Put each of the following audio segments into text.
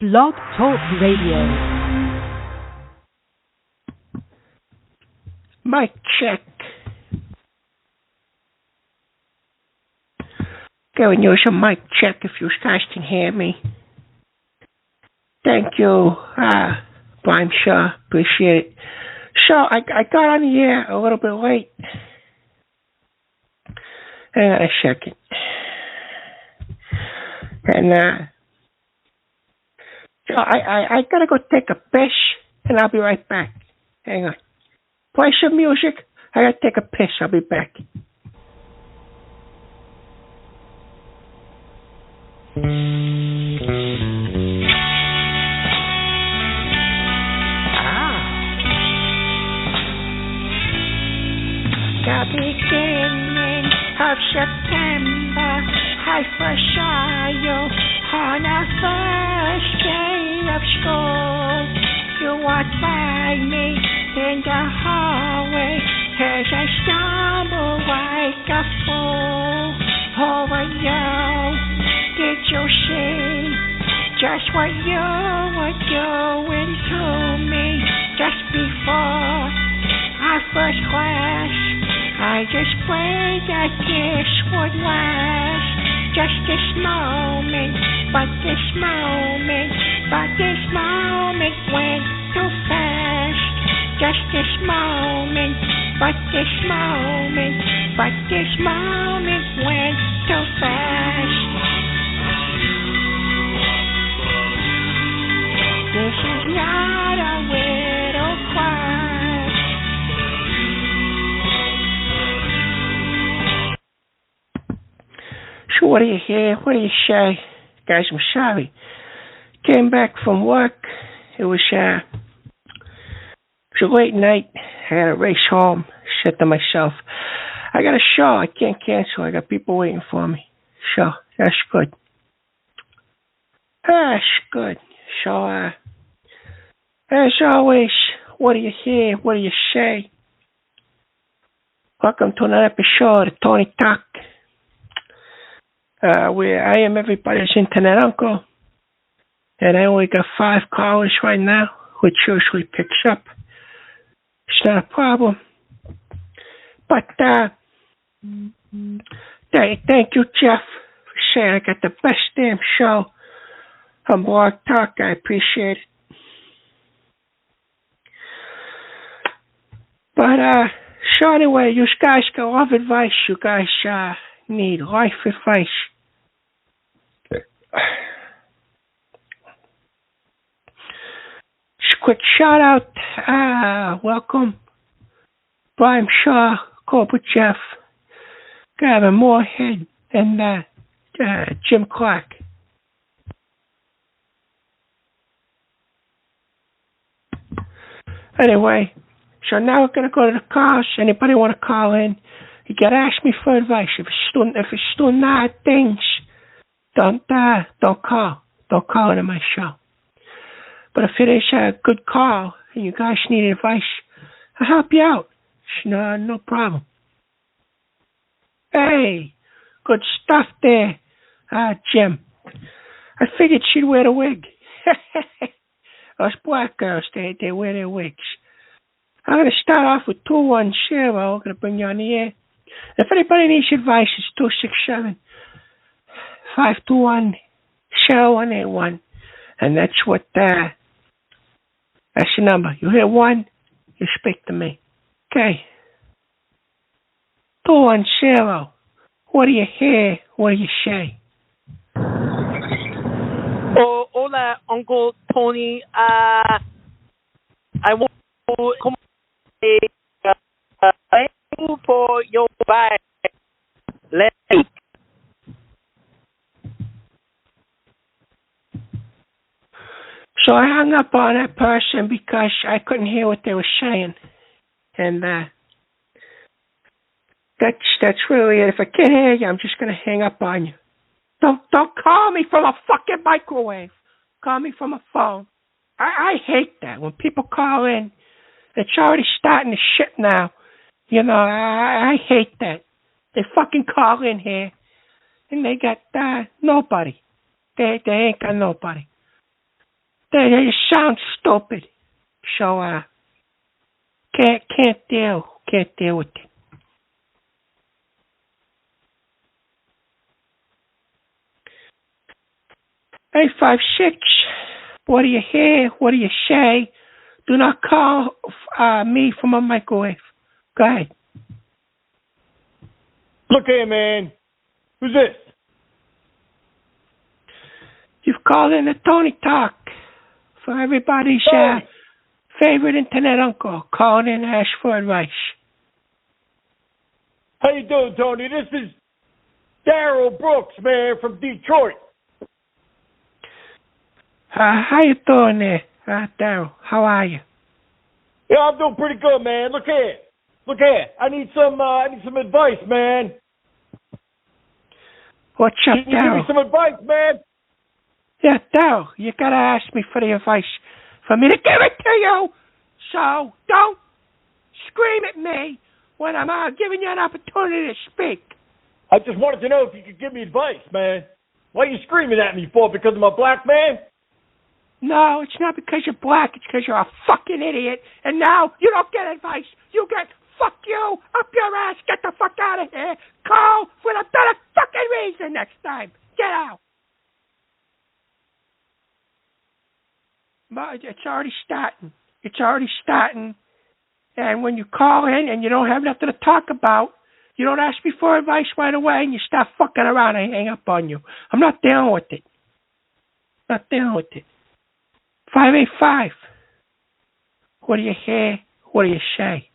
Blogtalk Radio. Mic check. Giving you some mic check if you guys can hear me. Thank you, Brian Shaw. Appreciate it. So I got on the air a little bit late. Hang on a second. And so I gotta go take a piss, and I'll be right back. Hang on. Play some music. I gotta take a piss. I'll be back. The beginning of September, I first saw you on our first day of school. You walked by me in the hallway as I stumbled like a fool over you. Did you see just what you were doing to me just before our first class? I just prayed that this would last. Just this moment, but this moment went too fast. Just this moment, but this moment went too fast. This is not a little cry. So what do you hear? What do you say? Guys, I'm sorry. Came back from work. It was a late night. I had to race home. Said to myself, I got a show. I can't cancel. I got people waiting for me. So that's good. That's good. So, as always, what do you hear? What do you say? Welcome to another episode of TonyTalk. Where I am everybody's internet uncle, and I only got 5 callers right now, which usually picks up. It's not a problem. But thank you, Jeff, for saying I got the best damn show on Blogtalk. I appreciate it. But so anyway, you guys got love advice. You guys need life advice. Just a quick shout out. Welcome, Brian Shaw, Cobra Jeff, Gavin Moorhead, and Jim Clark. Anyway, so now we're gonna go to the calls. Anybody want to call in? You gotta ask me for advice. If it's still not things, don't call. Don't call into my show. But if it is a good call and you guys need advice, I'll help you out. No problem. Hey, good stuff there, Jim. I figured she'd wear the wig. Those black girls, they wear their wigs. I'm going to start off with 210. I'm going to bring you on the air. If anybody needs advice, it's 267-521-0181. And that's that's the number. You hear 1, you speak to me. Okay. 210. What do you hear? What do you say? Oh, hola, Uncle Tony. I want to come thank you for your advice. So I hung up on that person because I couldn't hear what they were saying. And that's really it. If I can't hear you, I'm just going to hang up on you. Don't call me from a fucking microwave. Call me from a phone. I hate that. When people call in, it's already starting to shit now. You know, I hate that. They fucking call in here, and they got nobody. They ain't got nobody. They just sound stupid. So, can't deal with it. 856, what do you hear? What do you say? Do not call me from a microwave. Go ahead. Look here, man. Who's this? You've called in the TonyTalk for everybody's favorite internet uncle. Calling in to ask for advice. How you doing, Tony? This is Daryl Brooks, man, from Detroit. How you doing there, Daryl? How are you? Yeah, I'm doing pretty good, man. Look here. I need some advice, man. What's up, Can you Daryl? give me some advice, man? Yeah, Daryl, you gotta ask me for the advice for me to give it to you. So don't scream at me when I'm giving you an opportunity to speak. I just wanted to know if you could give me advice, man. What are you screaming at me for? Because I'm a black man? No, it's not because you're black. It's because you're a fucking idiot. And now you don't get advice. You get fuck you, up your ass, get the fuck out of here. Call with a better fucking reason next time. Get out. But it's already starting. And when you call in and you don't have nothing to talk about, you don't ask me for advice right away and you start fucking around and hang up on you. I'm not dealing with it. 585. What do you hear? What do you say?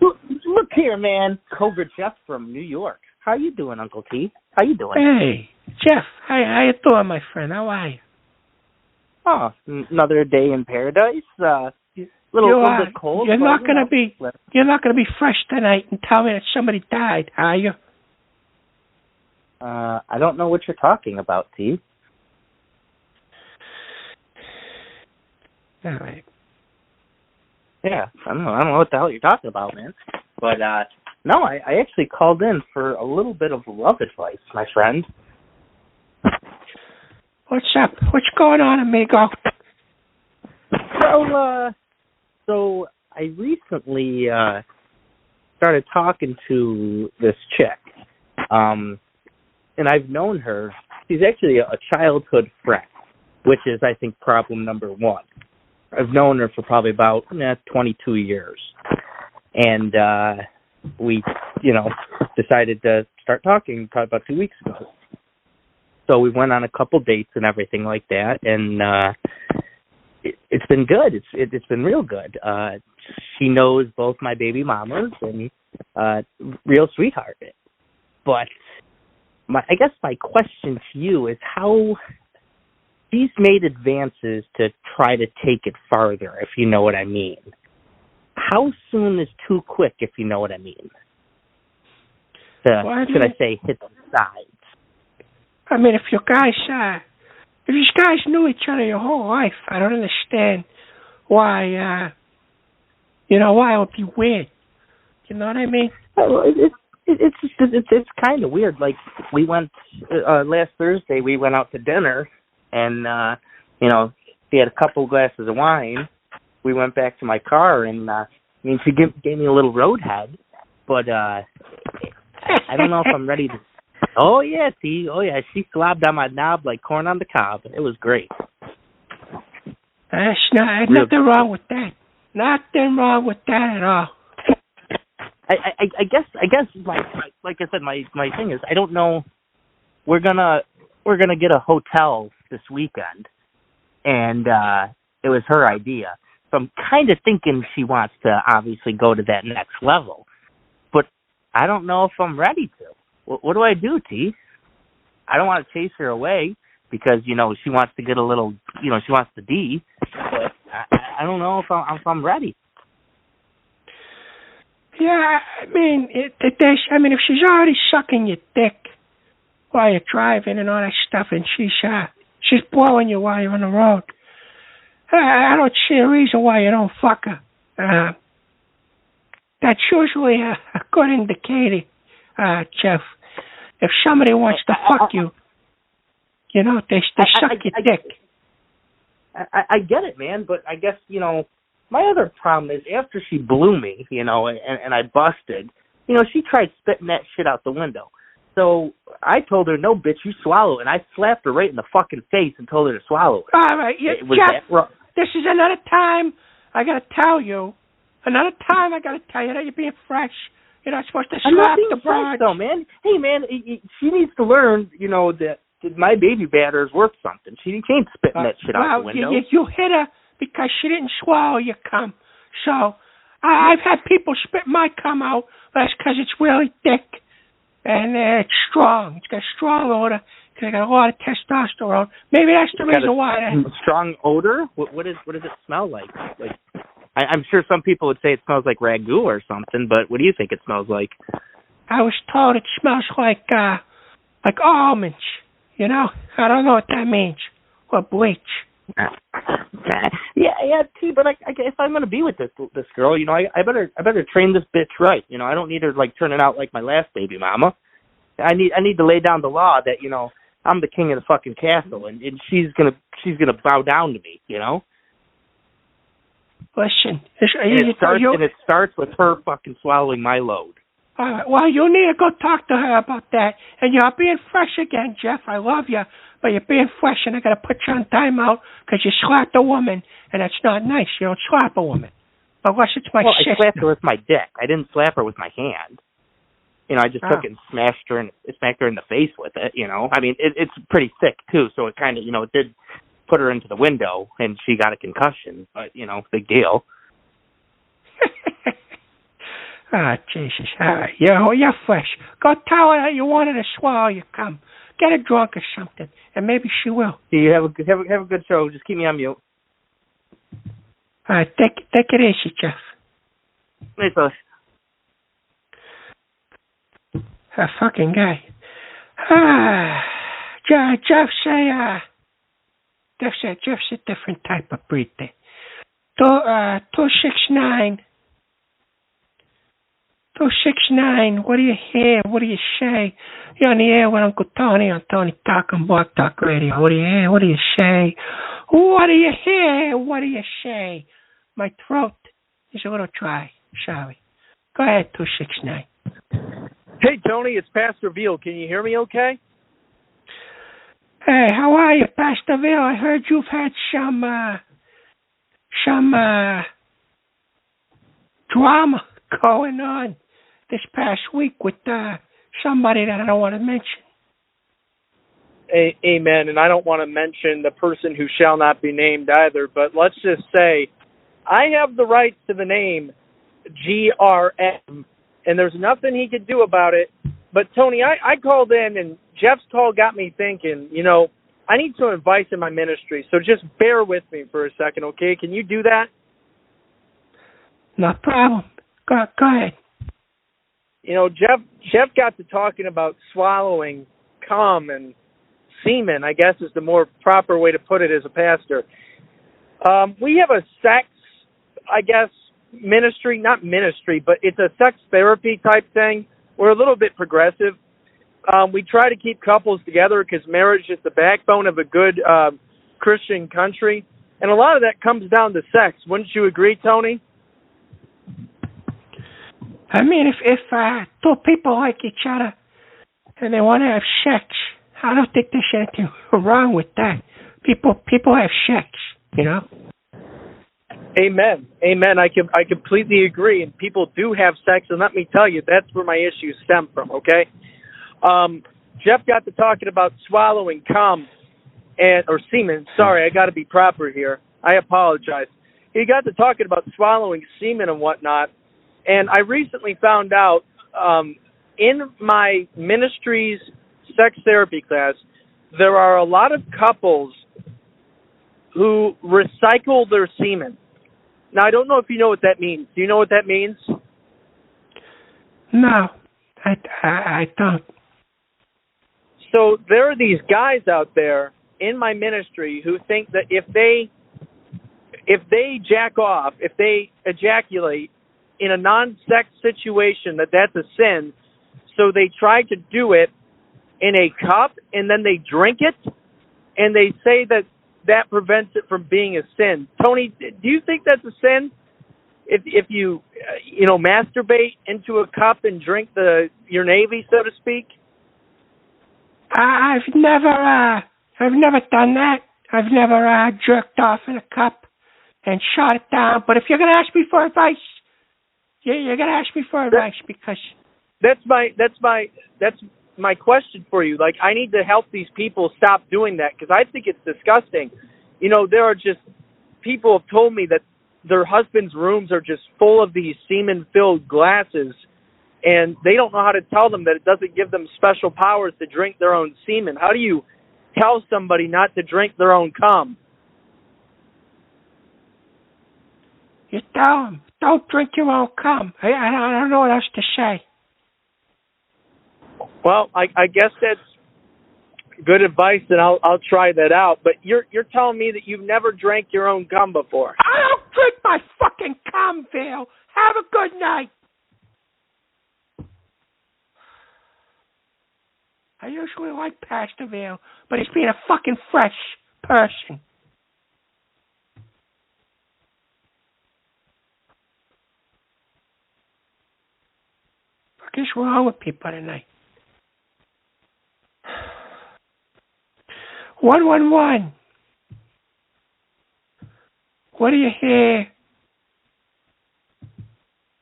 Look here, man. Cobra Jeff from New York. How you doing, Uncle T? How you doing? Hey, Jeff. How you doing, my friend? How are you? Oh, another day in paradise. Little bit cold. You're not gonna be fresh tonight and tell me that somebody died, are you? I don't know what you're talking about, T. All right. Yeah, I don't know what the hell you're talking about, man. But no, I actually called in for a little bit of love advice, my friend. What's up? What's going on, amigo? So I recently started talking to this chick, and I've known her. She's actually a childhood friend, which is, I think, problem number one. I've known her for probably about 22 years, and we, decided to start talking probably about 2 weeks ago. So we went on a couple dates and everything like that, and it's been good. It's been real good. She knows both my baby mamas, and real sweetheart. But I guess my question to you is how she's made advances to try to take it farther, if you know what I mean. How soon is too quick, if you know what I mean? Should I say hit the sides? I mean, if you guys knew each other your whole life, I don't understand why, why it would be weird. You know what I mean? It's kind of weird. Like, we went, last Thursday, we went out to dinner, and, she had a couple glasses of wine. We went back to my car, and, she gave me a little roadhead, but, I don't know if I'm ready to. Oh, yeah, T. Oh, yeah. She slobbed on my knob like corn on the cob. It was great. There's nothing wrong with that. Nothing wrong with that at all. I guess like I said, my thing is, I don't know. We're gonna get a hotel this weekend, and it was her idea. So I'm kind of thinking she wants to obviously go to that next level, but I don't know if I'm ready to. What do I do, T? I don't want to chase her away because, she wants to get a little, she wants the D, but I don't know if I'm ready. Yeah, I mean, if she's already sucking your dick while you're driving and all that stuff, and she's blowing you while you're on the road, I don't see a reason why you don't fuck her. That's usually a good indicator, Jeff. If somebody wants to fuck you, You know, they suck your dick. I get it, man, but I guess, you know, my other problem is after she blew me, you know, and I busted, you know, she tried spitting that shit out the window. So I told her, no, bitch, you swallow it. And I slapped her right in the fucking face and told her to swallow it. All right, Jeff, this is another time I got to tell you. Another time I got to tell you that you're being fresh. You're not supposed to slap the broad. Though, man. Hey, man, she needs to learn, you know, that my baby batter is worth something. She can't spit that shit out the window. You hit her because she didn't swallow your cum. So I've had people spit my cum out, but that's because it's really thick and it's strong. It's got a strong odor because I got a lot of testosterone. Maybe that's the reason why. Strong odor? What does it smell like? Like, I'm sure some people would say it smells like ragu or something, but what do you think it smells like? I was told it smells like almonds. You know, I don't know what that means. Or bleach. Yeah, T. But if I'm gonna be with this girl, you know, I better train this bitch right. You know, I don't need her like turning out like my last baby mama. I need to lay down the law that, you know, I'm the king of the fucking castle, and she's gonna bow down to me. You know. Listen, it starts with her fucking swallowing my load. All right, well, you need to go talk to her about that. And you're being fresh again, Jeff. I love you, but you're being fresh, and I got to put you on timeout because you slapped a woman, and that's not nice. You don't slap a woman. Unless it's my sister. I slapped her with my dick. I didn't slap her with my hand. You know, I just took it and smacked her in the face with it, you know. I mean, it's pretty thick, too, so it kind of, you know, it did put her into the window, and she got a concussion, but, you know, big deal. Ah, Jesus. All right. You're fresh. Go tell her that you wanted to swallow your cum. Get her drunk or something, and maybe she will. You have a good show. Just keep me on mute. All right. Take it easy, Jeff. Hey, fellas. That fucking guy. Jeff's a different type of breed there. 269. 269, what do you hear? What do you say? You're on the air with Uncle Tony on TonyTalk on Blogtalk Radio. What do you hear? What do you say? What do you hear? What do you say? My throat is a little dry. Sorry. Go ahead, 269. Hey, Tony, it's Pastor Veal. Can you hear me okay? Hey, how are you, Pastor Veal? I heard you've had some drama going on this past week with somebody that I don't want to mention. Amen. And I don't want to mention the person who shall not be named either, but let's just say I have the rights to the name GRM, and there's nothing he could do about it. But, Tony, I called in, and Jeff's call got me thinking, you know, I need some advice in my ministry, so just bear with me for a second, okay? Can you do that? No problem. Go ahead. You know, Jeff got to talking about swallowing cum and semen, I guess is the more proper way to put it as a pastor. We have a sex, I guess, ministry, not ministry, but it's a sex therapy type thing. We're a little bit progressive. We try to keep couples together because marriage is the backbone of a good Christian country. And a lot of that comes down to sex. Wouldn't you agree, Tony? I mean, if two people like each other and they want to have sex, I don't think there's anything wrong with that. People have sex, you know? Amen. I completely agree. And people do have sex, and let me tell you, that's where my issues stem from, okay? Jeff got to talking about swallowing cum or semen. Sorry, I got to be proper here. I apologize. He got to talking about swallowing semen and whatnot. And I recently found out in my ministry's sex therapy class, there are a lot of couples who recycle their semen. Now, I don't know if you know what that means. Do you know what that means? No, I don't. So there are these guys out there in my ministry who think that if they jack off, if they ejaculate in a non-sex situation, that's a sin. So they try to do it in a cup and then they drink it and they say that prevents it from being a sin. Tony, do you think that's a sin? If you masturbate into a cup and drink your Navy, so to speak? I've never done that. I've never jerked off in a cup and shot it down. But if you're gonna ask me for advice, you're gonna ask me for advice because that's my question for you. Like, I need to help these people stop doing that because I think it's disgusting. There are just people have told me that their husbands' rooms are just full of these semen-filled glasses, and they don't know how to tell them that it doesn't give them special powers to drink their own semen. How do you tell somebody not to drink their own cum? You tell them, don't drink your own cum. I don't know what else to say. Well, I guess that's good advice, and I'll try that out. But you're telling me that you've never drank your own cum before. I don't drink my fucking cum, Phil. Have a good night. I usually like Pastor Vale, but he's being a fucking fresh person. What is wrong with people tonight? 111. What do you hear?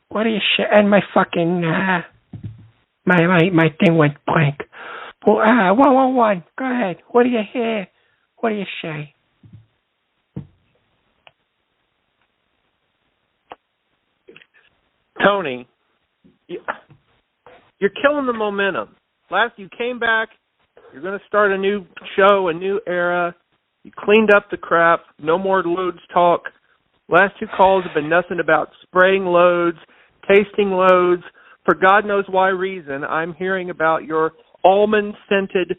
What do you say? And my fucking my thing went blank. 111. Go ahead. What do you hear? What do you say? Tony, you're killing the momentum. Last you came back. You're going to start a new show, a new era. You cleaned up the crap. No more loads talk. Last two calls have been nothing about spraying loads, tasting loads. For God knows why reason, I'm hearing about your almond-scented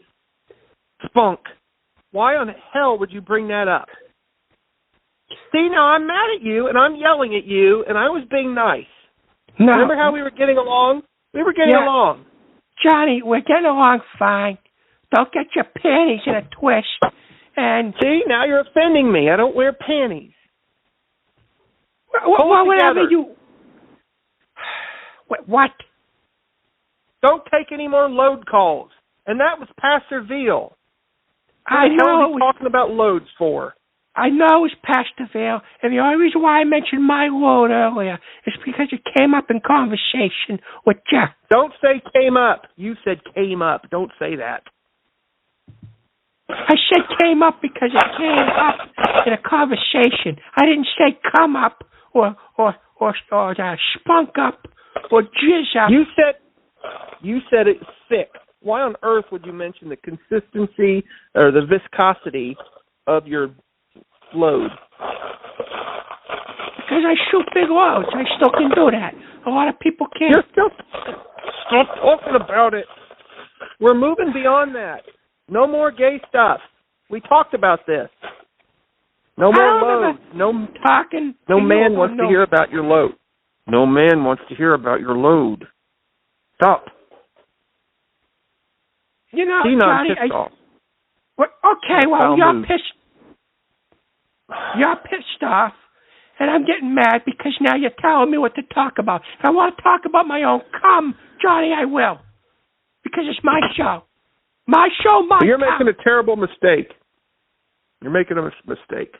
spunk. Why on hell would you bring that up? See, now I'm mad at you, and I'm yelling at you, and I was being nice. No. Remember how we were getting along? We were getting along. Johnny, we're getting along fine. Don't get your panties in a twist. And see, now you're offending me. I don't wear panties. Well, whatever you... What? Don't take any more load calls. And that was Pastor Veal. I know. What are you talking about loads for? I know it was Pastor Veal, and the only reason why I mentioned my load earlier is because it came up in conversation with Jeff. Don't say came up. You said came up. Don't say that. I said came up because it came up in a conversation. I didn't say come up or spunk up or jizz up. You said it's thick. Why on earth would you mention the consistency or the viscosity of your load? Because I shoot big loads. I still can do that. A lot of people can't. You're still stop talking about it. We're moving beyond that. No more gay stuff. We talked about this. No more load. No man wants to hear about your load. No man wants to hear about your load. Stop. You know, Johnny, pissed off. Okay, well, you're pissed off, and I'm getting mad because now you're telling me what to talk about. If I want to talk about my own cum, Johnny, I will. Because it's my show. My show, my You're cum. making a terrible mistake. You're making a mistake.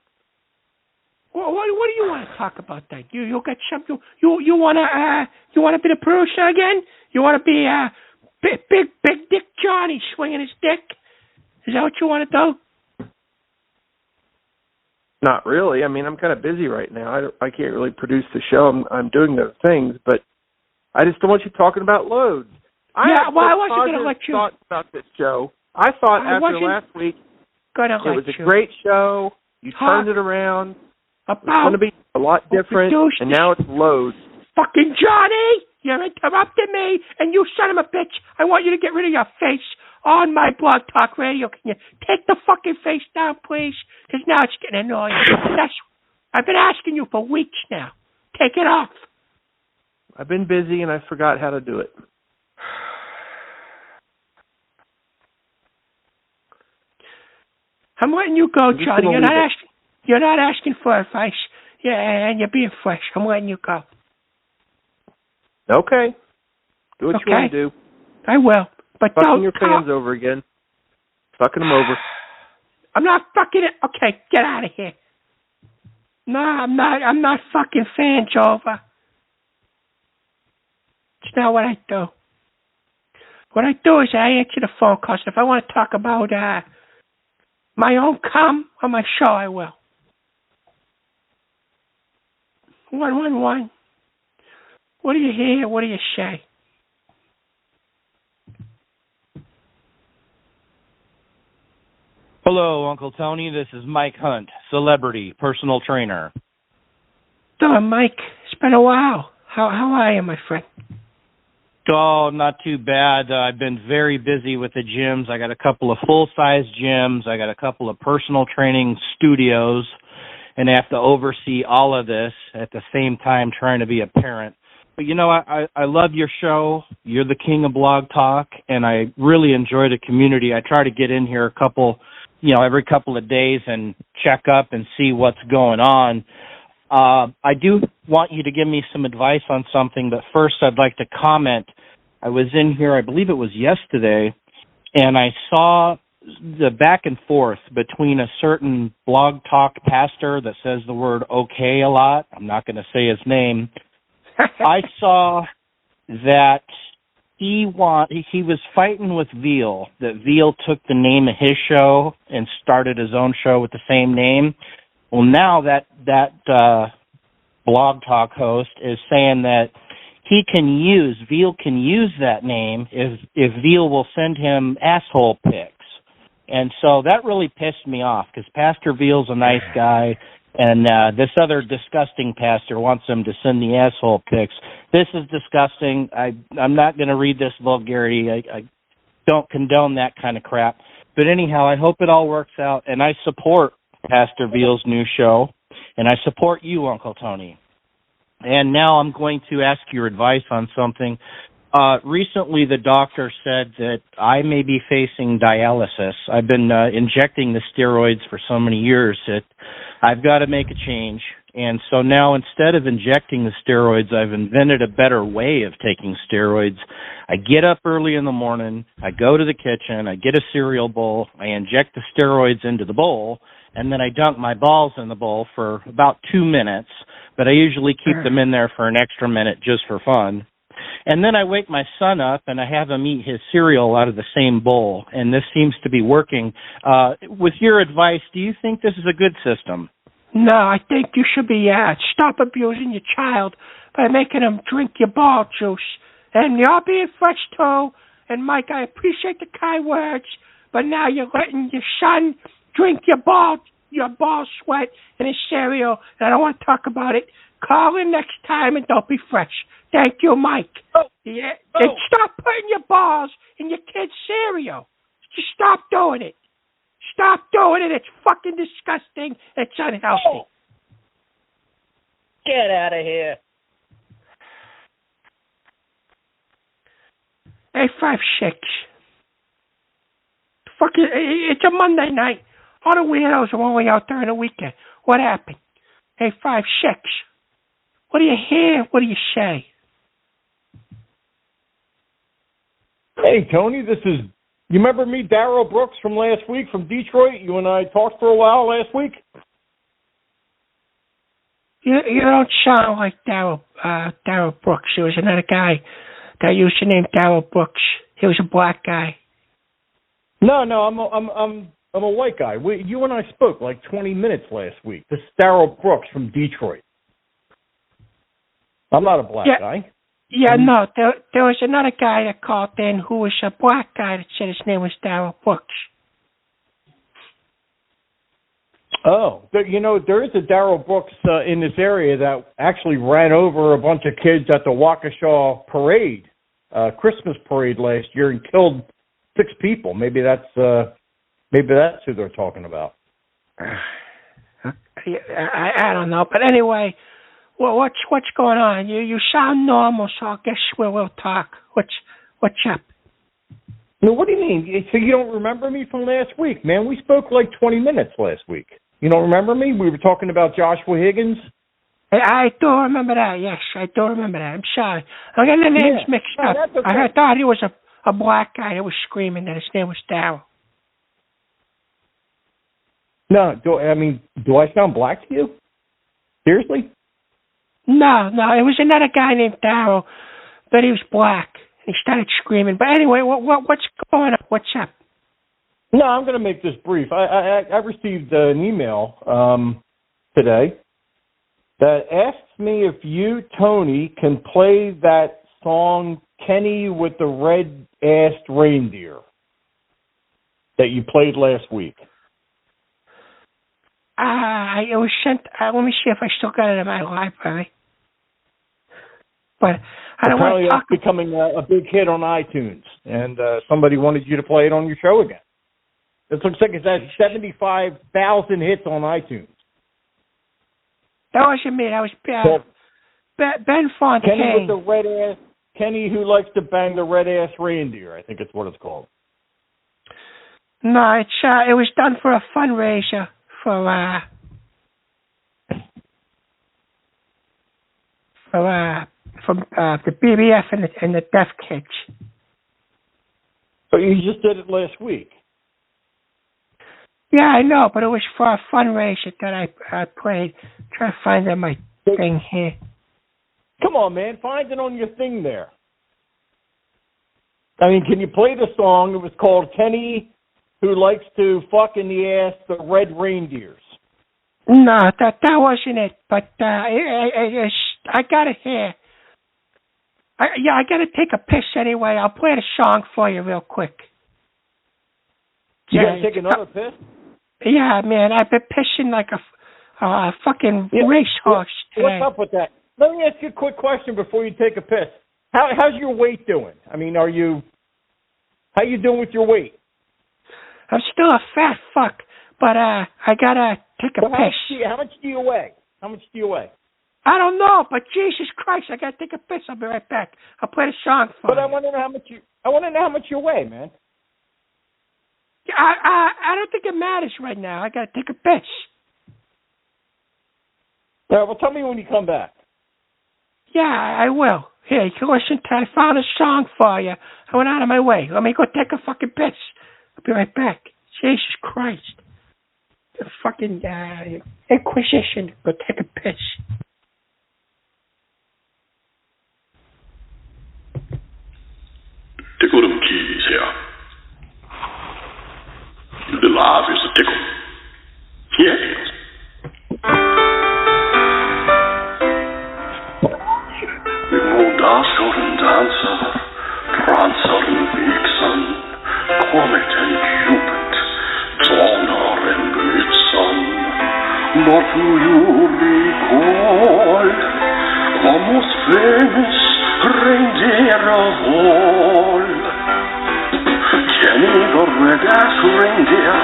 Well, what do you want to talk about then? You got something? You want to be the producer again? You want to be big Dick Johnny swinging his dick? Is that what you want to do? Not really. I mean, I'm kind of busy right now. I can't really produce the show. I'm doing those things, but I just don't want you talking about loads. I wasn't going to let you. Thoughts about this show. I thought after last week it was a great show. You turned it around. It's going to be a lot different, and now it's loads. Fucking Johnny, you're interrupting me, and you son of a bitch. I want you to get rid of your face on my Blogtalk radio. Can you take the fucking face down, please? Because now it's getting annoying. I've been asking you for weeks now. Take it off. I've been busy, and I forgot how to do it. I'm letting you go, I'm just Johnny. gonna leave it. You're not asking for advice. Yeah, and you're being fresh. I'm letting you go. Okay. Do what you want to do. I will. But Fucking don't your fans over again. Fucking them over. I'm not fucking it. Okay, get out of here. No, I'm not fucking fans over. It's not what I do. What I do is I answer the phone calls. If I want to talk about my own cum on my show, I will. 111. What do you hear? What do you say? Hello, Uncle Tony. This is Mike Hunt, celebrity, personal trainer. So, Mike, it's been a while. How are you, my friend? Oh, not too bad. I've been very busy with the gyms. I got a couple of full-size gyms. I got a couple of personal training studios, and I have to oversee all of this at the same time trying to be a parent. But, you know, I love your show. You're the king of Blogtalk, and I really enjoy the community. I try to get in here every couple of days and check up and see what's going on. I do want you to give me some advice on something, but first I'd like to comment. I was in here, I believe it was yesterday, and I saw the back and forth between a certain Blogtalk pastor that says the word okay a lot. I'm not going to say his name. I saw that he was fighting with Veal, that Veal took the name of his show and started his own show with the same name. Well, now that Blogtalk host is saying that Veal can use that name if Veal will send him asshole pics. And so that really pissed me off because Pastor Veal's a nice guy, and this other disgusting pastor wants him to send the asshole pics. This is disgusting. I'm not going to read this vulgarity. I don't condone that kind of crap. But anyhow, I hope it all works out, and I support Pastor Veal's new show, and I support you, Uncle Tony. And now I'm going to ask your advice on something. Recently, the doctor said that I may be facing dialysis. I've been injecting the steroids for so many years that I've got to make a change. And so now instead of injecting the steroids, I've invented a better way of taking steroids. I get up early in the morning, I go to the kitchen, I get a cereal bowl, I inject the steroids into the bowl, and then I dunk my balls in the bowl for about 2 minutes, but I usually keep them in there for an extra minute just for fun. And then I wake my son up and I have him eat his cereal out of the same bowl, and this seems to be working. With your advice, do you think this is a good system? No, I think you should be stop abusing your child by making him drink your ball juice. And you're being fresh too. And Mike, I appreciate the kind words, but now you're letting your son drink your ball sweat in his cereal, and I don't want to talk about it. Call in next time and don't be fresh. Thank you, Mike. And stop putting your balls in your kid's cereal. Just stop doing it. Stop doing it. It's fucking disgusting. It's unhealthy. Get out of here. 856. Fucking, it's a Monday night. All the weirdos are only out during the weekend. What happened? 856. What do you hear? What do you say? Hey, Tony, you remember me, Darryl Brooks, from last week from Detroit? You and I talked for a while last week? You don't sound like Darryl Brooks. There was another guy that used the name Darryl Brooks. He was a black guy. No, I'm a white guy. You and I spoke like 20 minutes last week. This is Darryl Brooks from Detroit. I'm not a black guy. Yeah, no, there was another guy that called in who was a black guy that said his name was Darryl Brooks. Oh, there is a Darryl Brooks in this area that actually ran over a bunch of kids at the Waukesha parade, Christmas parade last year, and killed 6 people. Maybe that's who they're talking about. I don't know, but anyway. Well, what's going on? You sound normal, so I guess we'll talk. What's up? No, what do you mean? So you don't remember me from last week, man? We spoke like 20 minutes last week. You don't remember me? We were talking about Joshua Higgins. I do remember that. Yes, I do remember that. I'm sorry. I'm getting the names mixed up. That's okay. I thought he was a black guy that was screaming that his name was Darryl. No, do I sound black to you? Seriously? No, it was another guy named Darryl, but he was black. He started screaming. But anyway, what's going on? What's up? No, I'm going to make this brief. I received an email today that asks me if you, Tony, can play that song Kenny with the Red-Assed Reindeer that you played last week. It was sent. Let me see if I still got it in my library. But I don't want to talk. It's becoming a big hit on iTunes, and somebody wanted you to play it on your show again. It looks like it's at 75,000 hits on iTunes. That wasn't me. That was Ben Fontaine. Kenny who likes to bang the red-ass reindeer, I think it's what it's called. No, it was done for a fundraiser for the BBF and the deaf kids. But you just did it last week. Yeah, I know, but it was for a fundraiser that I played. Try to find my thing here. Come on, man. Find it on your thing there. I mean, can you play the song? It was called Kenny Who Likes to Fuck in the Ass the Red Reindeers. No, that wasn't it. But I got it here. I got to take a piss anyway. I'll play the song for you real quick. You got to take another piss? Yeah, man. I've been pissing like a fucking racehorse today. What's up with that? Let me ask you a quick question before you take a piss. How's your weight doing? I mean, how you doing with your weight? I'm still a fat fuck, but I gotta take a piss. How much do you weigh? I don't know, but Jesus Christ, I gotta take a piss. I'll be right back. I'll play the song for you. But I want to know how much you weigh, man. I don't think it matters right now. I gotta take a piss. All right, well, tell me when you come back. Yeah, I will. Here, you can listen to it. I found a song for you. I went out of my way. Let me go take a fucking piss. I'll be right back. Jesus Christ. The fucking Inquisition. Go take a piss. Tickle them keys here. The live is a tickle. Yes. Dancer and dancer, prancer and vixen, comet and cupid, donner and blitzen. But do you recall the most famous reindeer of all? Kenny the red-ass reindeer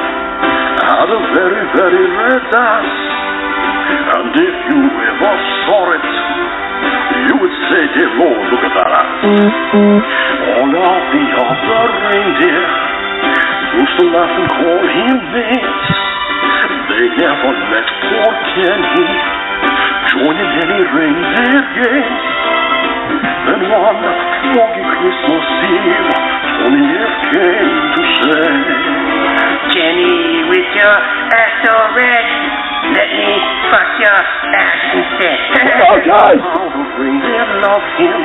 had a very, very red ass. And if you ever saw it, you would say, dear Lord, look at that ass. All of the other reindeer used to laugh and call him names. They never let poor Kenny join in any reindeer games. Then one foggy Christmas Eve, Tony F. came to say, Kenny, with your ass so red, let me fuck your ass instead. Oh, God! How the reindeer loved him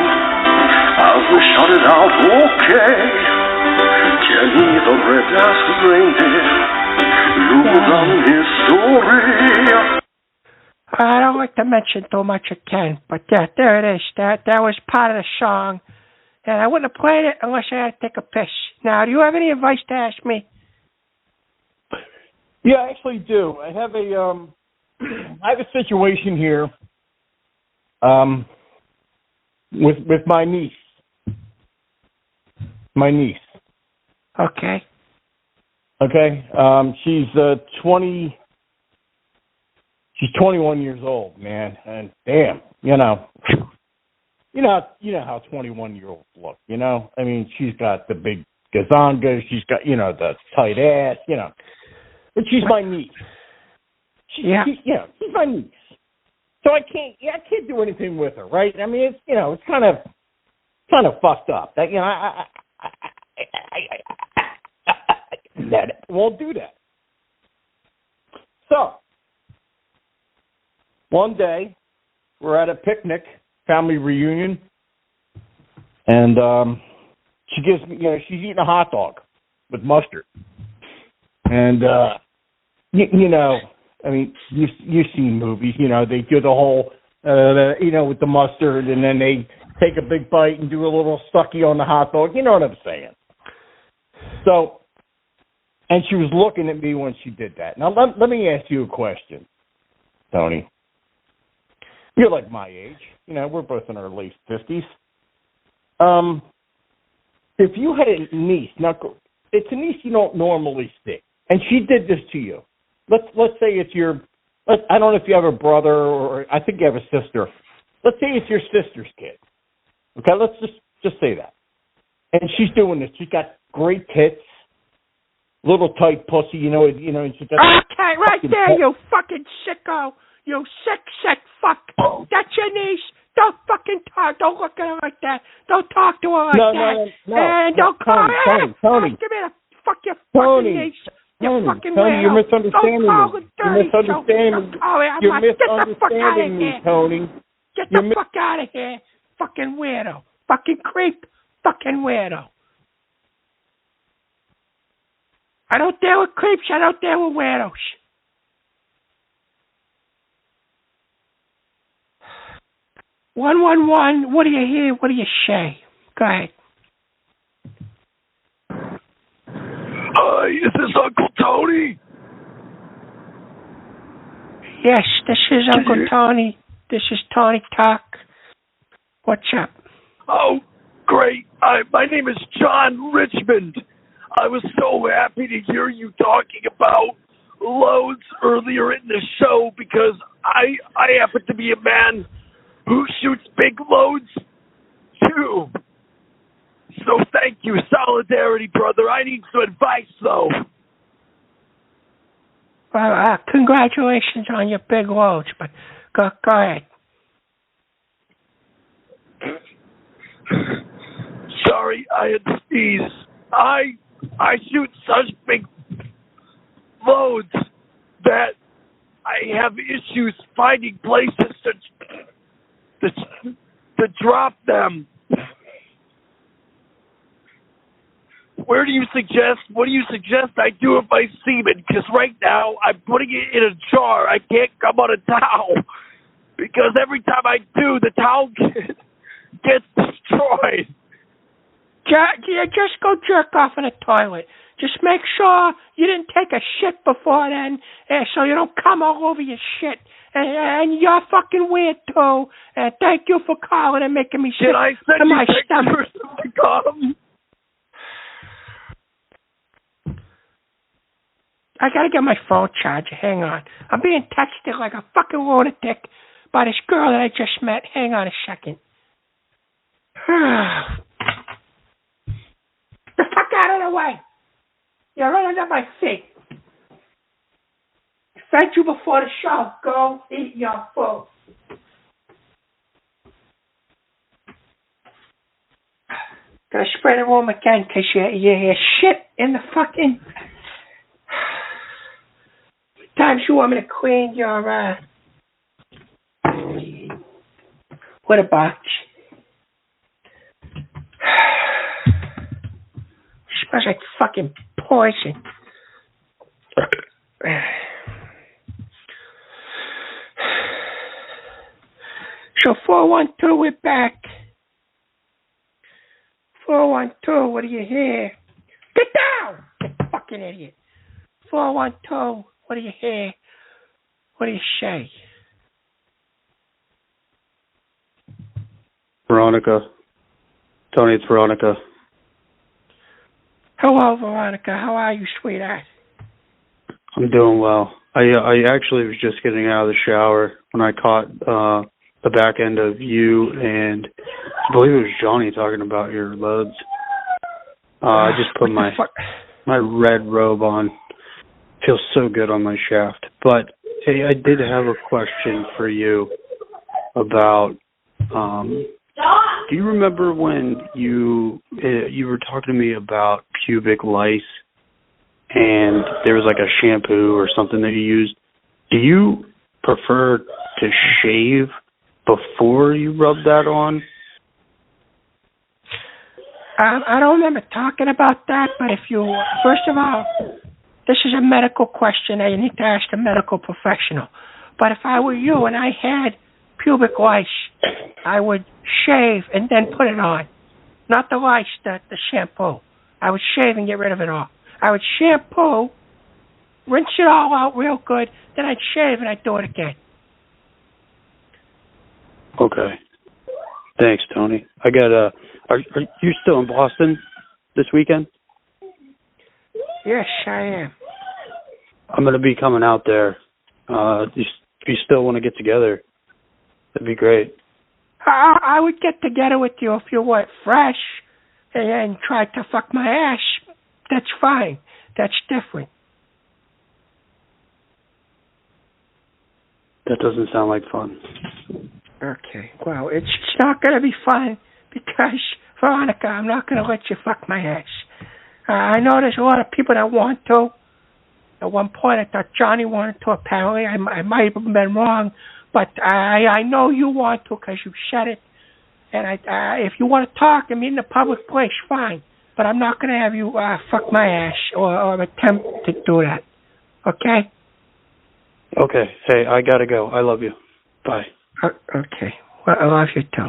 as we shouted out, okay. Kenny the red-ass reindeer, you done his story. I don't like to mention too much again, but yeah, there it is. That was part of the song, and I wouldn't have played it unless I had to take a piss. Now, do you have any advice to ask me? Yeah, I actually do. I have a situation here with my niece. My niece. Okay. She's 21 years old, man, and damn, you know how 21-year-olds look. I mean, she's got the big gazonga. She's got, the tight ass, But she's my niece. She's my niece. So I can't do anything with her, right? I mean, it's kind of fucked up. That I won't do that. So one day we're at a picnic, family reunion, and she gives me, she's eating a hot dog with mustard, and I mean, you've seen movies, they do the whole, with the mustard, and then they take a big bite and do a little sucky on the hot dog. You know what I'm saying? So, and she was looking at me when she did that. Now, let me ask you a question, Tony. You're like my age. We're both in our late 50s. If you had a niece, now, it's a niece you don't normally see, and she did this to you. Let's say it's I don't know if you have a brother or I think you have a sister. Let's say it's your sister's kid. Okay, let's just say that. And she's doing this. She's got great tits, little tight pussy, and she's got okay, right there, you fucking sicko. You sick fuck. That's your niece. Don't fucking talk. Don't look at her like that. Don't talk to her like that. No. And don't call her. Tony. Give me the fuck your fucking niece. You fucking Tony, you're misunderstanding me. You're misunderstanding me, Tony. Get the fuck out of here. Fucking weirdo. Fucking creep. Fucking weirdo. I don't deal with creeps. I don't deal with weirdos. "111, what do you hear? What do you say?" Go ahead. Hi, is this Uncle Tony? Yes, this is Uncle Tony. This is TonyTalk. What's up? Oh, great. My name is John Richmond. I was so happy to hear you talking about loads earlier in the show because I happen to be a man who shoots big loads too. So thank you. Solidarity, brother. I need some advice, though. Well, congratulations on your big loads, but go ahead. Sorry, I had to sneeze. I shoot such big loads that I have issues finding places to drop them. What do you suggest I do with my semen? Because right now I'm putting it in a jar. I can't come on a towel. Because every time I do, the towel gets destroyed. Just go jerk off in a toilet. Just make sure you didn't take a shit before then, so you don't come all over your shit. And you're fucking weird, too. Thank you for calling and making me sick to my stomach. I gotta get my phone charger. Hang on. I'm being texted like a fucking lunatic by this girl that I just met. Hang on a second. The fuck out of the way. You're right under my feet. I fed you before the show. Go eat your food. Gotta spray the room again because you shit in the fucking... Times you want me to clean your, what a box. Smells like fucking poison. So 412, we're back. 412, what do you hear? Get down! You fucking idiot. 412. What do you hear? What do you say? Veronica. Tony, it's Veronica. Hello, Veronica. How are you, sweetheart? I'm doing well. I actually was just getting out of the shower when I caught the back end of you and I believe it was Johnny talking about your loads. I just put my red robe on. Feels so good on my shaft. But hey, I did have a question for you about. Do you remember when you were talking to me about pubic lice, and there was like a shampoo or something that you used? Do you prefer to shave before you rub that on? I don't remember talking about that, but if you, first of all, this is a medical question that you need to ask a medical professional. But if I were you and I had pubic lice, I would shave and then put it on. Not the lice, the shampoo. I would shave and get rid of it all. I would shampoo, rinse it all out real good, then I'd shave and I'd do it again. Okay. Thanks, Tony. I got are you still in Boston this weekend? Yes, I am. I'm going to be coming out there. If you still want to get together, that'd be great. I would get together with you if you were fresh and tried to fuck my ass. That's fine. That's different. That doesn't sound like fun. Okay. Well, it's not going to be fun because, Veronica, I'm not going to let you fuck my ass. I know there's a lot of people that want to. At one point, I thought Johnny wanted to, apparently. I might have been wrong, but I know you want to because you said it. And if you want to talk and meet in a public place, fine. But I'm not going to have you fuck my ass or attempt to do that. Okay? Okay. Hey, I got to go. I love you. Bye. Okay. Well, I love you too.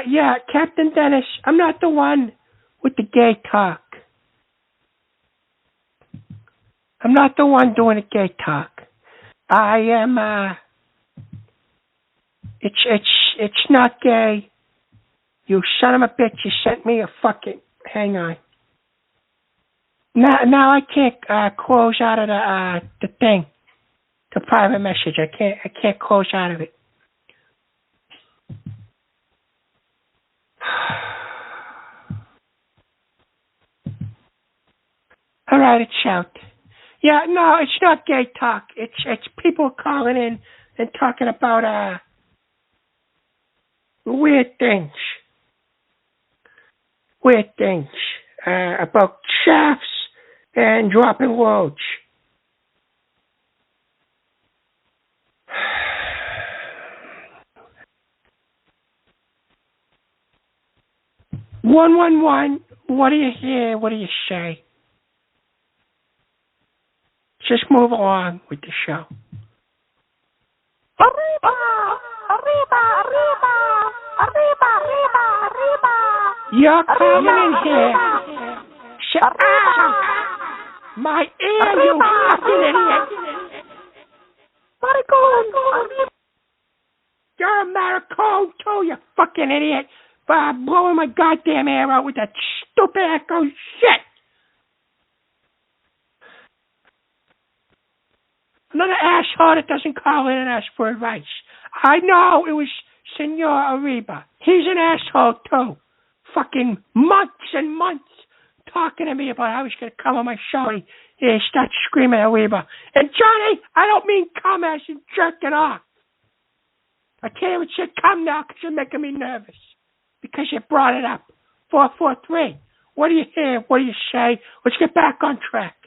Yeah, Captain Dennis, I'm not the one with the gay talk. I'm not the one doing the gay talk. I am, it's not gay. You son of a bitch, you sent me a fucking, hang on. Now I can't, close out of the thing. The private message. I can't close out of it. All right, it's out. Yeah, no, it's not gay talk. It's people calling in and talking about weird things. Weird things about shafts and dropping loads. (111). What do you hear? What do you say? Just move along with the show. Arriba, arriba, arriba, arriba, arriba, arriba. You're coming in here. Shut up. My ear, you fucking idiot. Maricón. You're a maricón too, you fucking idiot. Blowing my goddamn air out with that stupid echo shit. Another asshole that doesn't call in and ask for advice. I know it was Senor Arriba. He's an asshole too. Fucking months and months talking to me about how he's going to come on my show. He starts screaming at Arriba. And Johnny, I don't mean come as in jerking off. I can't even say come now because you're making me nervous. Because you brought it up. 443. What do you hear? What do you say? Let's get back on track.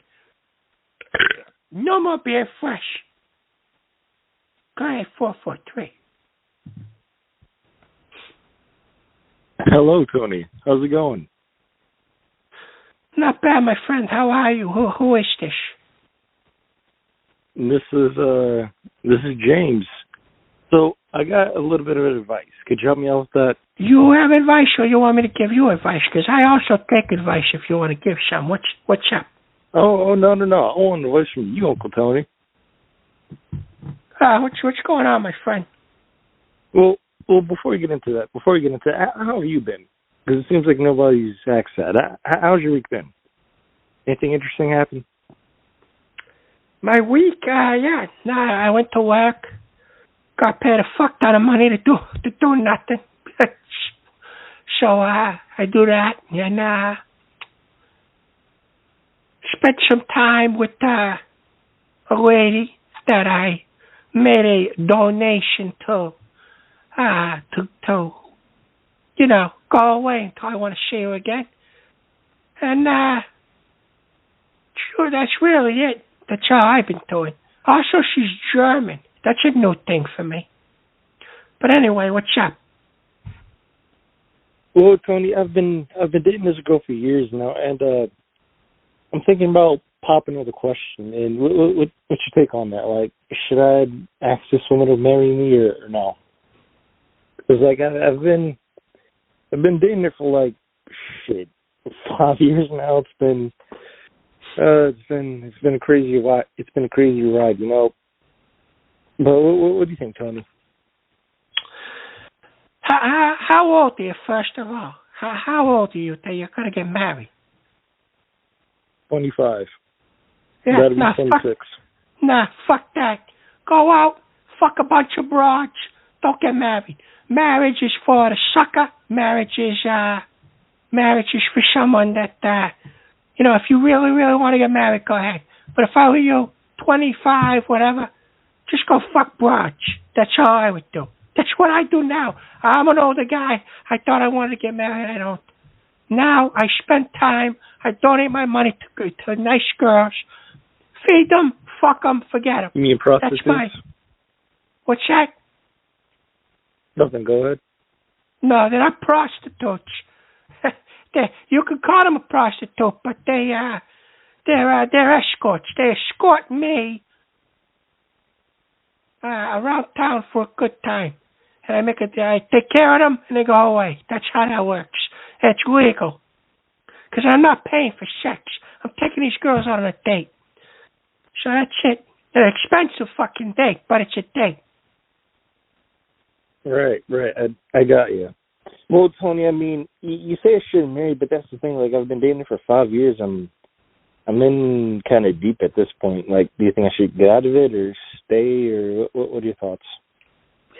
No more beer fresh. Go ahead, 443. Hello, Tony. How's it going? Not bad, my friend. How are you? Who is this? This is James. So I got a little bit of advice. Could you help me out with that? You have advice, or you want me to give you advice? Because I also take advice if you want to give some. What's up? Oh, no. I want advice from you, Uncle Tony. What's going on, my friend? Well, before you get into that, how have you been? Because it seems like nobody's asked that. How's your week been? Anything interesting happen? My week, yeah. Nah, I went to work. Got paid a fuck ton of money to do nothing. So I do that and spent some time with a lady that I made a donation to go away until I want to see her again. And sure, that's really it. That's all I've been doing. Also, she's German. That's a new thing for me. But anyway, what's up? Well, Tony, I've been dating this girl for years now, and I'm thinking about popping with a question. And what's your take on that? Like, should I ask this woman to marry me or no? Because like I've been dating her for like 5 years now. It's been a crazy ride. It's been a crazy ride, you know. But what do you think, Tony? How old are you, first of all? How old are you that you're going to get married? 25. Yeah, That'll be 26. Fuck that. Go out, fuck a bunch of broads. Don't get married. Marriage is for the sucker. Marriage is for someone that, if you really, really want to get married, go ahead. But if I were you, 25, whatever, just go fuck broads. That's all I would do. That's what I do now. I'm an older guy. I thought I wanted to get married. I don't. Now I spend time. I donate my money to nice girls. Feed them, fuck them, forget them. You mean prostitutes? That's fine. What's that? Nothing. Go ahead. No, they're not prostitutes. You could call them a prostitute, but they're escorts. They escort me around town for a good time, and I take care of them, and they go away. That's how that works. It's legal, because I'm not paying for sex. I'm taking these girls on a date. So that's it. An expensive fucking date, but it's a date. Right. I got you. Well, Tony, I mean, you say I shouldn't marry, but that's the thing. Like, I've been dating her for 5 years. I'm in kind of deep at this point. Like, do you think I should get out of it or stay, or what are your thoughts?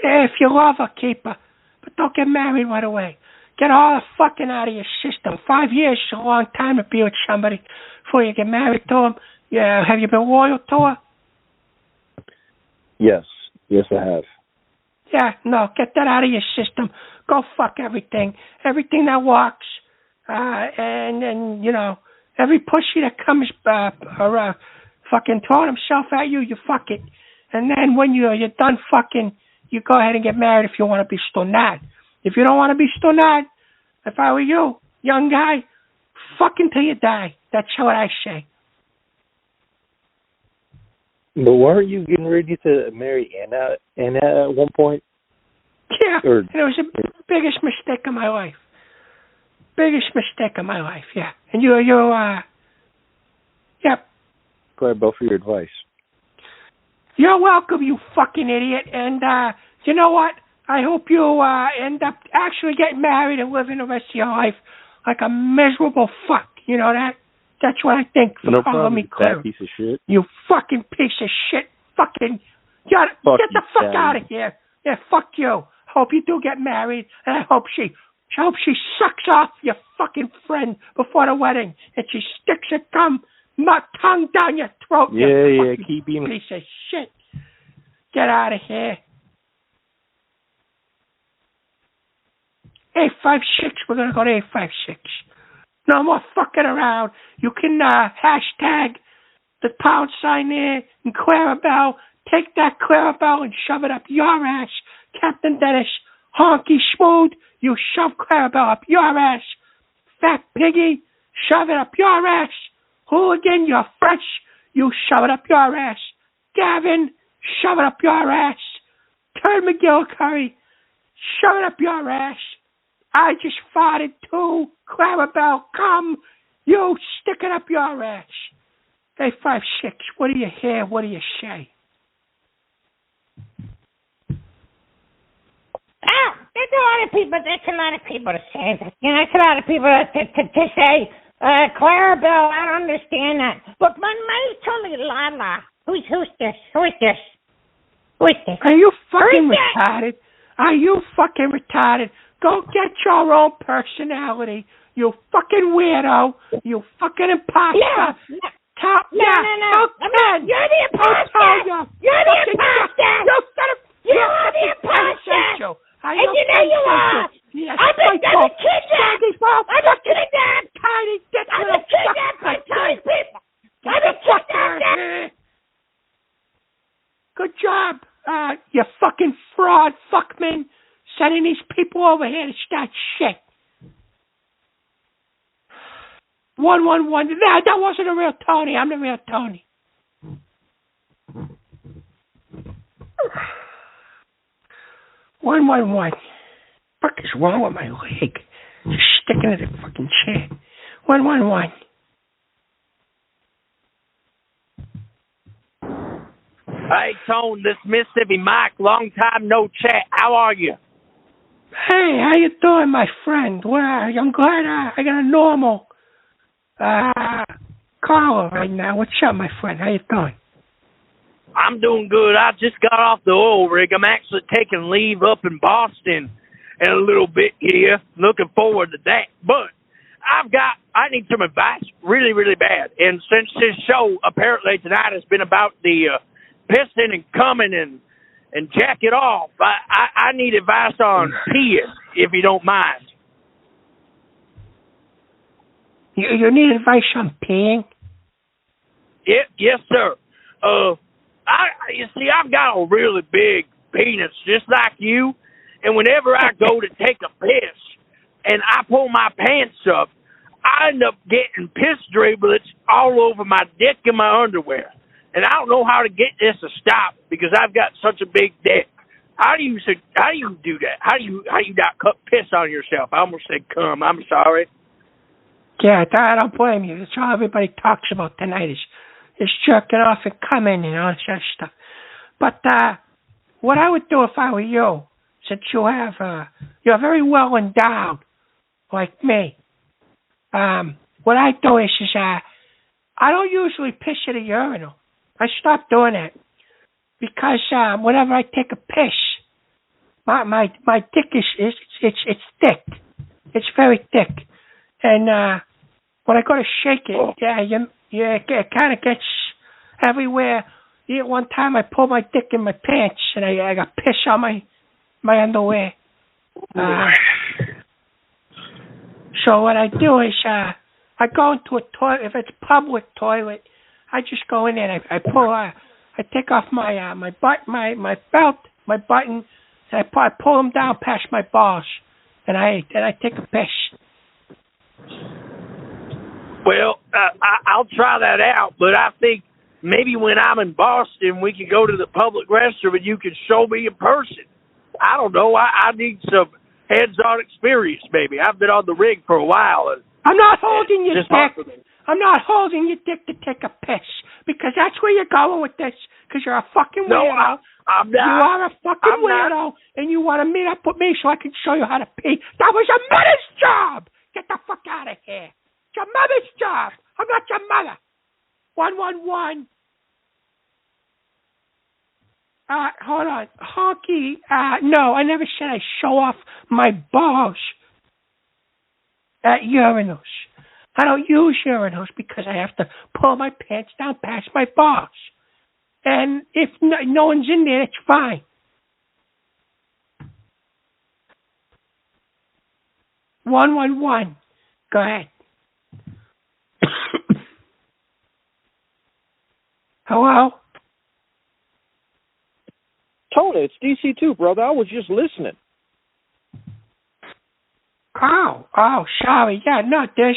Yeah, if you love her, keep her. But don't get married right away. Get all the fucking out of your system. 5 years is a long time to be with somebody before you get married to them. Yeah, have you been loyal to her? Yes, I have. Yeah, no, get that out of your system. Go fuck everything that walks, and every pussy that comes fucking throwing himself at you, you fuck it. And then when you're done fucking, you go ahead and get married if you want to be stonad. If you don't want to be stonad, if I were you, young guy, fuck until you die. That's what I say. But weren't you getting ready to marry Anna at one point? Yeah, and it was the biggest mistake of my life. Biggest mistake of my life, yeah. And yep. Glad both for your advice. You're welcome, you fucking idiot. And you know what? I hope you end up actually getting married and living the rest of your life like a miserable fuck. You know that? That's what I think for no calling me clear. Piece of shit. You fucking piece of shit. Fucking get the fuck out of here. Yeah, fuck you. Hope you do get married, and I hope she sucks off your fucking friend before the wedding, and she sticks her tongue down your throat. Yeah, keep being piece of shit. Get out of here. 856. We're gonna go to 856. No more fucking around. You can hashtag the pound sign there and Clarabelle. Take that Clarabelle and shove it up your ass. Captain Dennis, honky smooth, you shove Clarabelle up your ass. Fat piggy, shove it up your ass. Hooligan, you're fresh, you shove it up your ass. Gavin, shove it up your ass. Turd McGillicurry, shove it up your ass. I just farted too. Clarabelle, come. You stick it up your ass. 856, what do you hear? What do you say? Oh, there's a lot of people to say that. There's a lot of people to say, Clarabelle, I don't understand that. Look, my name's Tony Lala. Who's this? Who is this? Who is this? Are you fucking retarded? Are you fucking retarded? Go get your own personality, you fucking weirdo. You fucking imposter. No. You're the imposter. You're the imposter. You're the imposter. And you know you are. Yes, I've been kidnapped. I'm a kidnapped. Tiny dick I'm little a kidnapped by tiny people. I'm a kidnapped. Good job, you fucking fraud fuckman, sending these people over here to start shit. 111. That wasn't a real Tony. I'm the real Tony. One. What is wrong with my leg? Just sticking to the fucking chair. 111. Hey, Tone, this Mississippi Mike, long time no chat. How are you? Hey, how you doing, my friend? Well, I'm glad I got a normal caller right now. What's up, my friend? How you doing? I'm doing good. I just got off the oil rig. I'm actually taking leave up in Boston in a little bit here. Looking forward to that. But I need some advice really, really bad. And since this show apparently tonight has been about the pissing and coming and jack it off, I need advice on peeing, if you don't mind. You need advice on peeing? Yes, sir. You see, I've got a really big penis, just like you, and whenever I go to take a piss and I pull my pants up, I end up getting piss driblets all over my dick and my underwear. And I don't know how to get this to stop because I've got such a big dick. How do you do that? How do you not cut piss on yourself? I almost said cum. I'm sorry. Yeah, I don't blame you. That's all everybody talks about tonight is jerking off and coming and all this other stuff. But what I would do if I were you, since you're very well endowed, like me, what I do is I don't usually piss at a urinal. I stopped doing it because whenever I take a piss, my dick is thick. It's very thick, and when I go to shake it, it kind of gets everywhere. One time I pulled my dick in my pants and I got piss on my underwear. So what I do is I go into a toilet. If it's public toilet, I just go in there and I take off my belt, my button, and I pull them down past my balls, and I take a piss. Well, I'll try that out, but I think maybe when I'm in Boston, we can go to the public restroom and you can show me in person. I don't know. I need some hands-on experience, maybe. I've been on the rig for a while. I'm not holding your dick. I'm not holding your dick to take a piss because that's where you're going with this. Because you're a fucking weirdo. No, I'm not. You are a fucking weirdo, and you want to meet up with me so I can show you how to pee. That was your mother's job. Get the fuck out of here. It's your mother's job. I'm not your mother. 111. Hold on. Honky. No, I never said I show off my balls at urinals. I don't use urinals because I have to pull my pants down past my balls. And if no one's in there, it's fine. One. Go ahead. Hello? Tony, it's DC2, brother. I was just listening. Oh, sorry. Yeah, no, there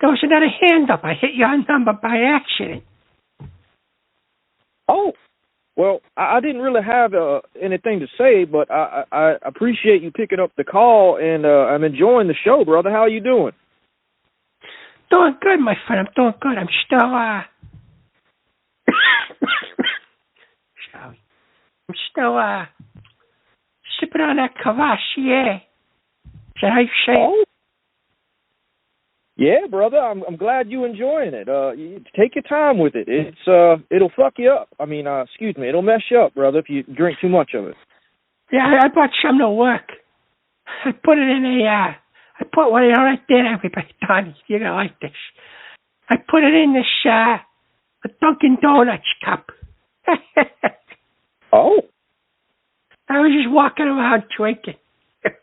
was another hand up. I hit your number by accident. Oh, well, I didn't really have anything to say, but I appreciate you picking up the call, and I'm enjoying the show, brother. How are you doing? Doing good, my friend. I'm doing good. I'm still, sorry. I'm still, sipping on that Cavassier. Is that how you say it? Yeah, brother, I'm glad you enjoying it. You take your time with it. It'll fuck you up. I mean, it'll mess you up, brother, if you drink too much of it. Yeah, I brought some to work. I put it in I put one right there, everybody, Tony. You're going to like this. I put it in this, a Dunkin' Donuts cup. Oh. I was just walking around drinking. It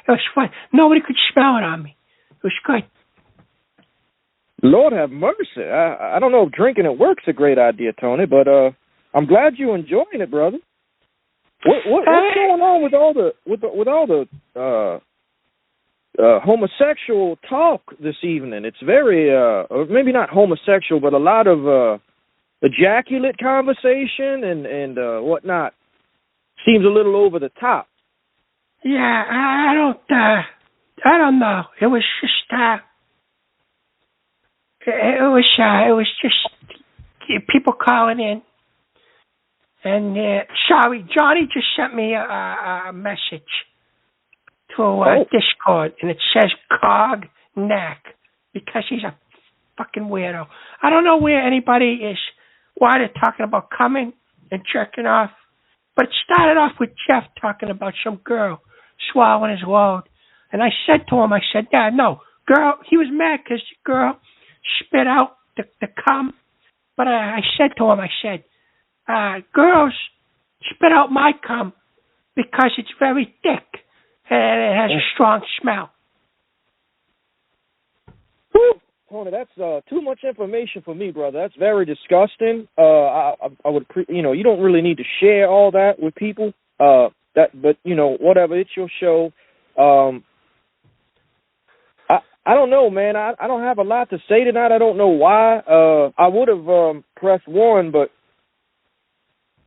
was fun. Nobody could smell it on me. It was good. Lord have mercy. I don't know if drinking at work's a great idea, Tony, but I'm glad you're enjoying it, brother. What's going on with all the homosexual talk this evening? It's very or maybe not homosexual, but a lot of ejaculate conversation and whatnot. Seems a little over the top. Yeah, I don't know. It was just it was just people calling in. And sorry, Johnny just sent me a message through Discord, and it says Cognac because he's a fucking weirdo. I don't know where anybody is, why they're talking about coming and jerking off, but it started off with Jeff talking about some girl swallowing his load. And I said to him, yeah, no, girl, he was mad because the girl spit out the cum. But I said to him, girls spit out my cum because it's very thick and it has a strong smell. Tony, that's too much information for me, brother. That's very disgusting. I would, you don't really need to share all that with people. But whatever. It's your show. I don't know, man. I don't have a lot to say tonight. I don't know why. I would have pressed 1, but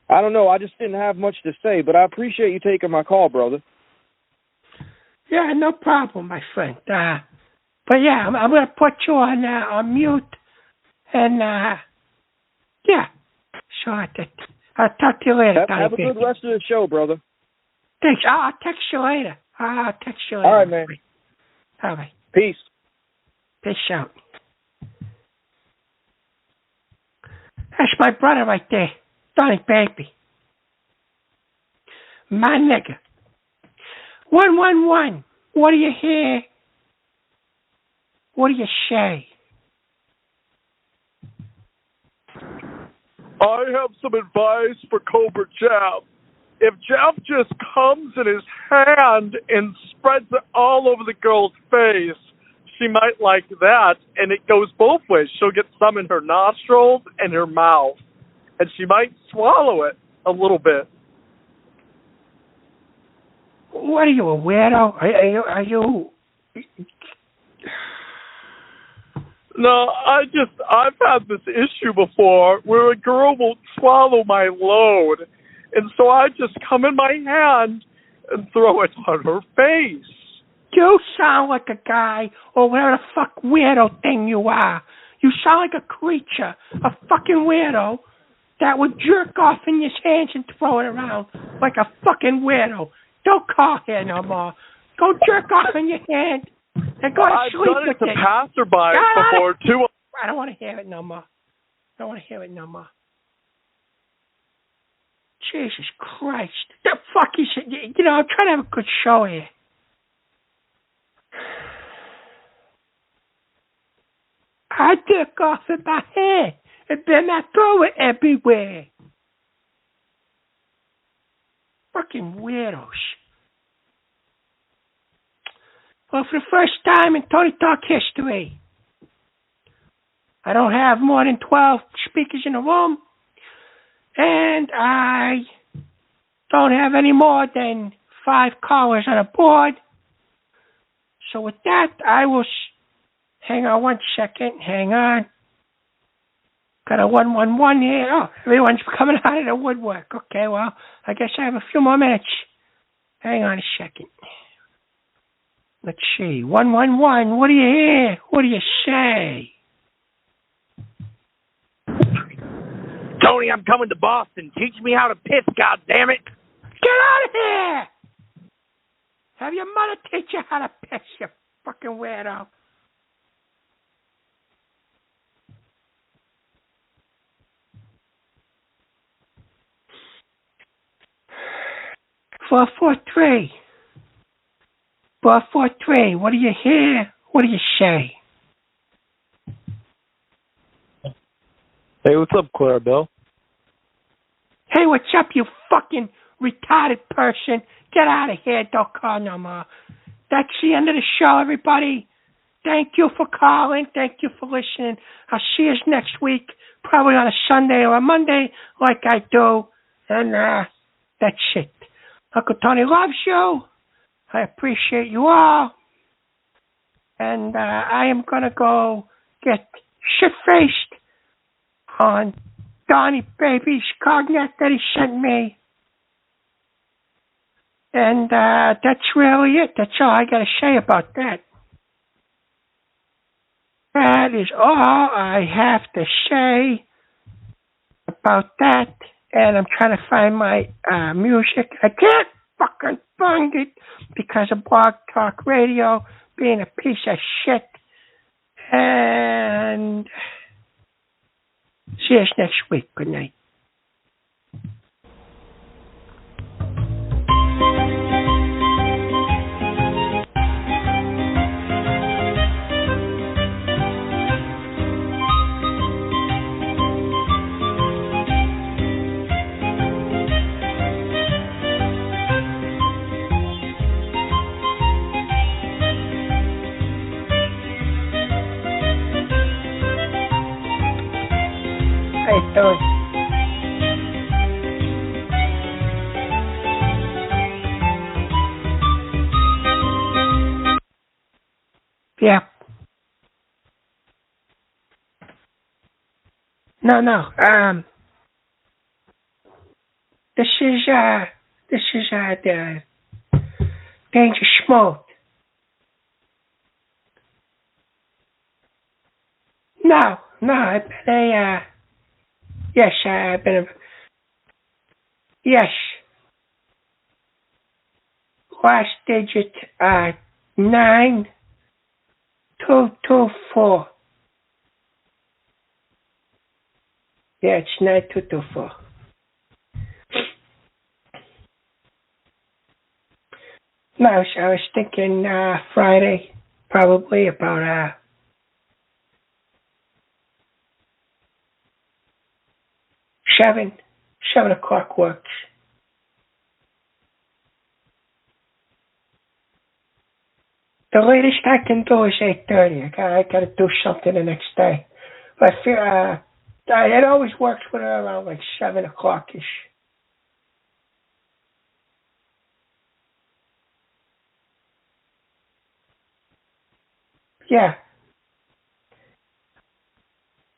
I don't know. I just didn't have much to say. But I appreciate you taking my call, brother. Yeah, no problem, my friend. But yeah, I'm going to put you on mute. And yeah, so I'll talk to you later. Have a good rest of the show, brother. Thanks. I'll text you later. All right, man. All right. Peace. Peace out. That's my brother right there, Donnie Baby. My nigga. 111. What do you hear? What do you say? I have some advice for Cobra Jeff. If Jeff just comes in his hand and spreads it all over the girl's face, she might like that, and it goes both ways. She'll get some in her nostrils and her mouth, and she might swallow it a little bit. What are you, a weirdo? Are you... No, I've had this issue before where a girl won't swallow my load, and so I just come in my hand and throw it on her face. You sound like a guy, or whatever the fuck weirdo thing you are. You sound like a creature, a fucking weirdo, that would jerk off in his hands and throw it around like a fucking weirdo. Don't call here no more. Go jerk off in your hand and go to sleep with it. I've done it to passerbys before, too. I don't want to hear it no more. Jesus Christ. The fuck is it? You know, I'm trying to have a good show here. I jerk off in my head and then I throw it everywhere. Fucking weirdos. Well, for the first time in TonyTalk history, I don't have more than 12 speakers in the room, and I don't have any more than 5 callers on a board. So with that, I will... Hang on 1 second. Hang on. Got a 111 here. Oh, everyone's coming out of the woodwork. Okay, well, I guess I have a few more minutes. Hang on a second. Let's see. 111, what do you hear? What do you say? Tony, I'm coming to Boston. Teach me how to piss, goddammit. Get out of here! Have your mother teach you how to piss, you fucking weirdo. 443. 443. What do you hear? What do you say? Hey, what's up, Clarabelle? Hey, what's up, you fucking retarded person? Get out of here. Don't call no more. That's the end of the show, everybody. Thank you for calling. Thank you for listening. I'll see you next week, probably on a Sunday or a Monday, like I do. And that's it. Uncle Tony loves you. I appreciate you all. And I am going to go get shit-faced on Donnie Baby's cognac that he sent me. And that's really it. That's all I got to say about that. That is all I have to say about that. And I'm trying to find my music. I can't fucking find it because of Blog Talk Radio being a piece of shit. And see us next week. Good night. How you doing? Yeah. No. This is the Danger Smooth. No, I've been yes, I've been yes. Last digit 9224. Yeah, it's 9224. No, I was thinking Friday, probably about 7 o'clock works. The latest I can do is 8:30. I got to do something the next day. But I feel it always works with her around like 7 o'clock-ish. Yeah.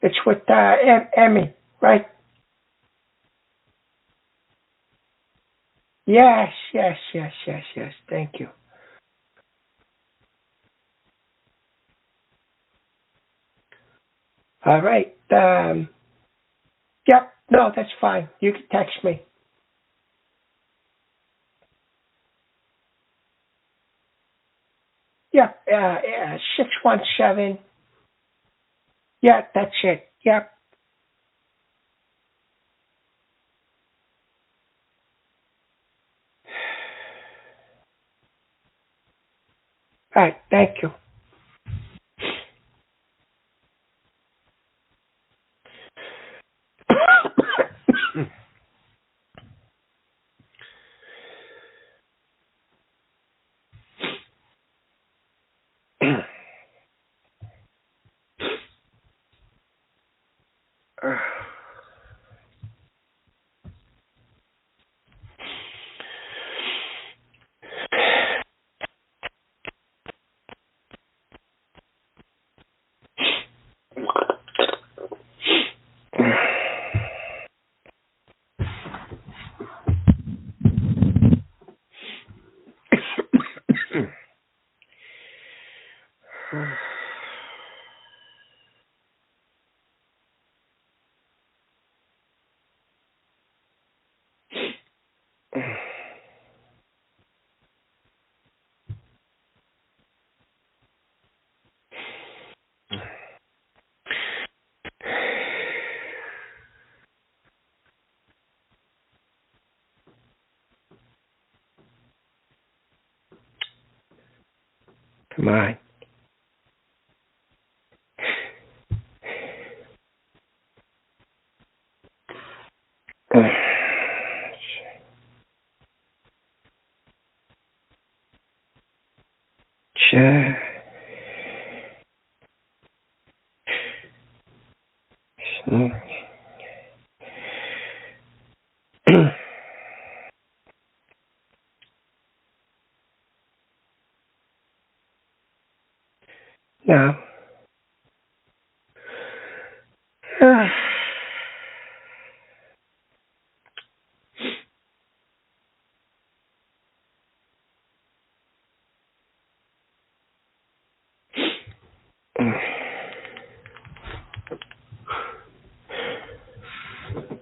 It's with Emmy, right? Yes. Thank you. All right. Yep. No, that's fine. You can text me. Yep. 617. Yeah, that's it. Yep. All right. Thank you. Come on. No.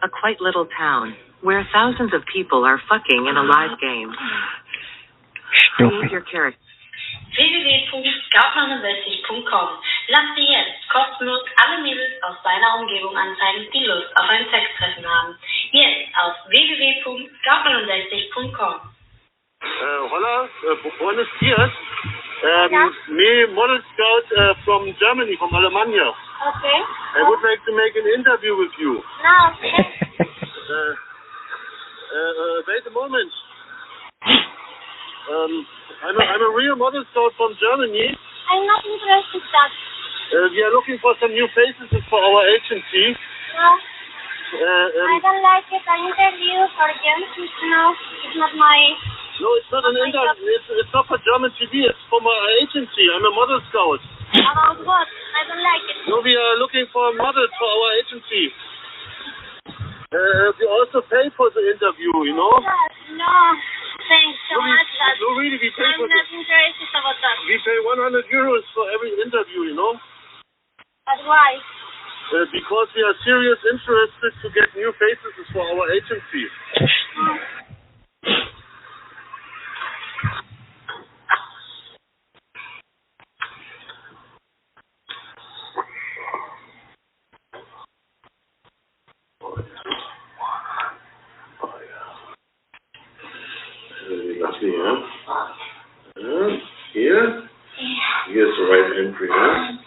A quite little town where thousands of people are fucking in a live game. Create your character. www.scoutmann60.com. Lass dir jetzt kostenlos alle Mädels aus deiner Umgebung anzeigen, die Lust auf ein Sextreffen haben. Jetzt auf www.scoutmann60.com. Hola, buenos dias. Me, model scout from Germany, from Alemania. Okay. I would like to make an interview with you. No, okay. Wait a moment. I'm a real model scout from Germany. I'm not interested in that. We are looking for some new faces for our agency. No. I don't like it. An interview for German. No, it's not my... No, it's not an interview. It's not for German TV. It's for my agency. I'm a model scout. About what? I don't like it. No, we are looking for a model for our agency. We also pay for the interview, you know? No, thanks so much. No, really, we pay I'm not interested about that. We pay 100 euros for every interview, you know? But why? Because we are seriously interested to get new faces for our agency. Here. Here's the right entry, huh?